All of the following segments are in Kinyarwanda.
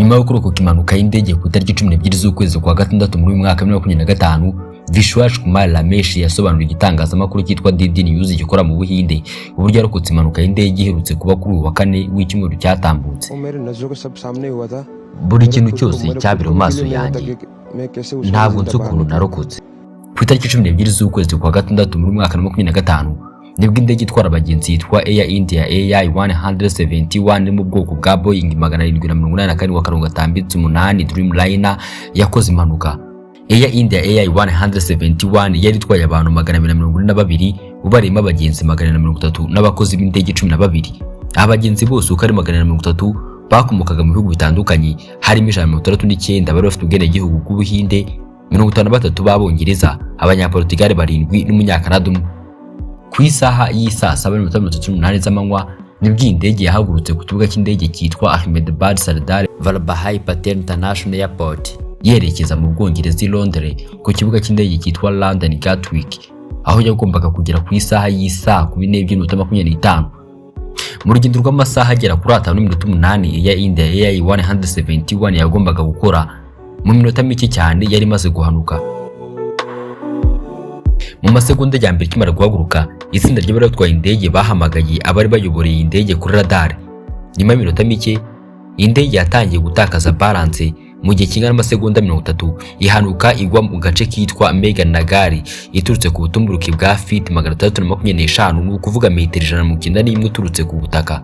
Nyuma yo kurokoka impanuka y'indege ku itariki 12 z'ukwezi kwa gatandatu muri mwaka 2025, Vishwash Kumar Ramesh yasobanuriye igitangazamakuru cyitwa DD News gikora mu Buhinde uburyo yarokotse impanuka y'indege iherutse kuba kuri uwa kane w'icyumweru cyatambutse. Buri kintu cyose cyabira mu maso yanjye, ntabwo nzi ukuntu narokotse. Ku itariki 12 z'ukwezi kwa gatandatu muri mwaka 2025, nibwo indege itwara abagenzi yitwa Air India AI-171 mu bwoko bwa Boeing 787-8 Dreamliner yakoze impanuka. Air India AI-171 yari itwaye abantu 242 ubarimo abagenzi 430 n'abakozi b'indege 12. Abagenzi bose uko ari 430 bakomokaga mu bihugu bitandukanye, harimo 169 bari bafite ubwenegihugu bw'Ubuhinde, 53 b'Abongereza, Abanyaportugal 7 n'Umunyakanada umwe. Ku isaha y'isa 7:38 z'amanywa nibwo indege yahagurutse ku kibuga cy'indege cyitwa Ahmedabad Sardar Vallabhbhai Patel International Airport yerekeza mu Bwongereza i Londres ku kibuga cy'indege cyitwa London Gatwick, aho yagombaga kugera ku isaha y'isa 12:25. Mu rugendo rw'amasaha agera kuri 5:8 ya India AI-171 yagombaga gukora, mu minota mike cyane yari maze guhanuka. Mu masegonda ya mbere kimara guhaguruka, itsinda ry'abari batwaye indege bahamagaye abari bayoboreye indege kuri radar. Nyuma y'iminota mike, indege yatangiye gutakaza balance mu gihe kingana n'amasegonda 30 ihanuka igwa mu gace kitwa Meghanagari iturutse ku butumburuke bwa feet 325, ni ukuvuga metero 191 uturutse ku butaka.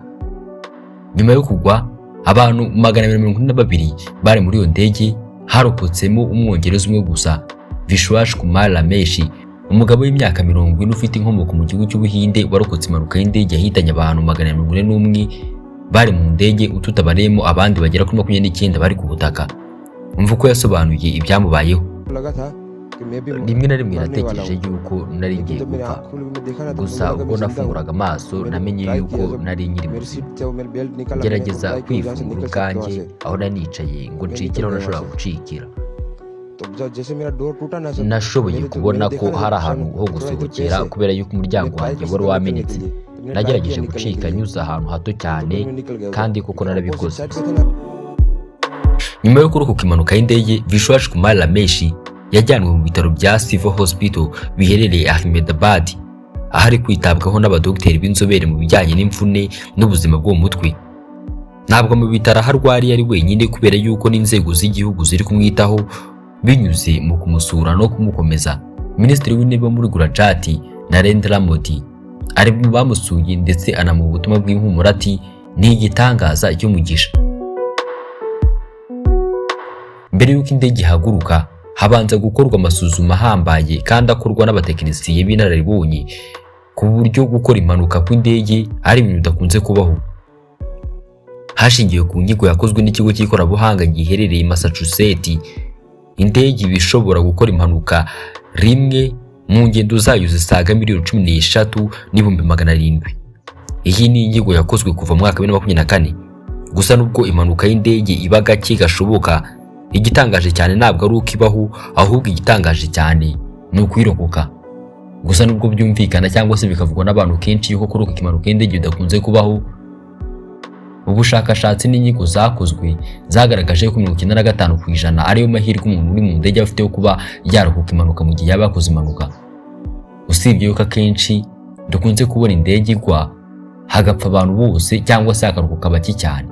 Nyuma yo kugwa, abantu 242 bari muri iyo ndege, harokotsemo umwongereza umwe gusa, Vishwash Kumar Ramesh, umugabo w'imyaka 40 ufite inkomoko mu gihugu cy'Ubuhinde warokotse impanuka y'indege yahitanye abantu 441 bari mu ndege, ututabaremo abandi bagera kuri 29 bari ku butaka. Umva uko yasobanuye ibyamubayeho. Rimwe na rimwe natekereje yuko nari ngiye gupfa, gusa ubwo nafunguraga amaso namenye yuko nari nkiri muzima. Gerageza kwifungura ubwanjye aho nanicaye ngo ncikire aho nashobora gucikira. Nashoboye kubona ko hari ahantu ho gusohokera kubera yuko umuryango wanjye wari wamenetse. Nagerageje gucika nyuze ahantu hato cyane, kandi kuko narabikoze. Nyuma yo kurokoka impanuka y'indege, Vishwash Kumar Ramesh yajyanwe mu bitaro bya Civil Hospital biherereye Ahmedabad, aho ari kwitabwaho n'abadogiteri b'inzobere mu bijyanye n'imvune n'ubuzima bwo mu mutwe. Ntabwo mu bitaro aho arwariye ari wenyine, kubera yuko n'inzego z'igihugu ziri kumwitaho binyuze mu kumusura no kumukomeza. Minisitiri w'Intebe muri Gujarat Narendra Modi ari mu bamusuye ndetse anamuha ubutumwa bw'impumuro ati ni igitangaza cy'umugisha. Mbere y'uko indege ihaguruka, habanza gukorwa amasuzuma ahambaye kandi akorwa n'abatekinisiye b'inararibonye, ku buryo gukora impanuka kw'indege ari ibintu bidakunze kubaho. Hashingiwe ku nyigo yakozwe n'ikigo cy'ikoranabuhanga giherereye i Massachusetts, indege bishobora gukora impanuka rimwe mu ngendo zayo zisaga miliyoni 13,700,000. Iyi ni inyigo yakozwe kuva mu mwaka 2024. Gusa nubwo impanuka y'indege iba gake gashoboka, igitangaje cyane ntabwo ari uko ibaho, ahubwo igitangaje cyane ni ukwirokoka. Gusa nubwo byumvikana cyangwa se bikavugwa n'abantu kenshi yuko kurokoka impanuka y'indege bidakunze kubaho, ubushakashatsi n'inyigo zakozwe zagaragaje ko 95% ariyo mahirwe umuntu uri mu ndege afite yo kuba yarokoka impanuka mu gihe yaba yakoze impanuka. Usibye yuko akenshi dukunze kubona indege igwa hagapfa abantu bose cyangwa se hakarokoka bake cyane.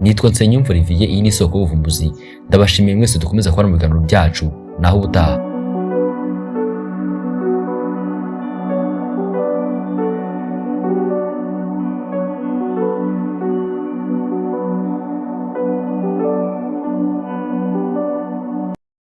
Nitwa Nsengiyumva Olivier, iyi ni Isoko y'Ubuvumbuzi. Ndabashimiye mwese dukomeza kubana mu biganiro byacu, naho ubutaha.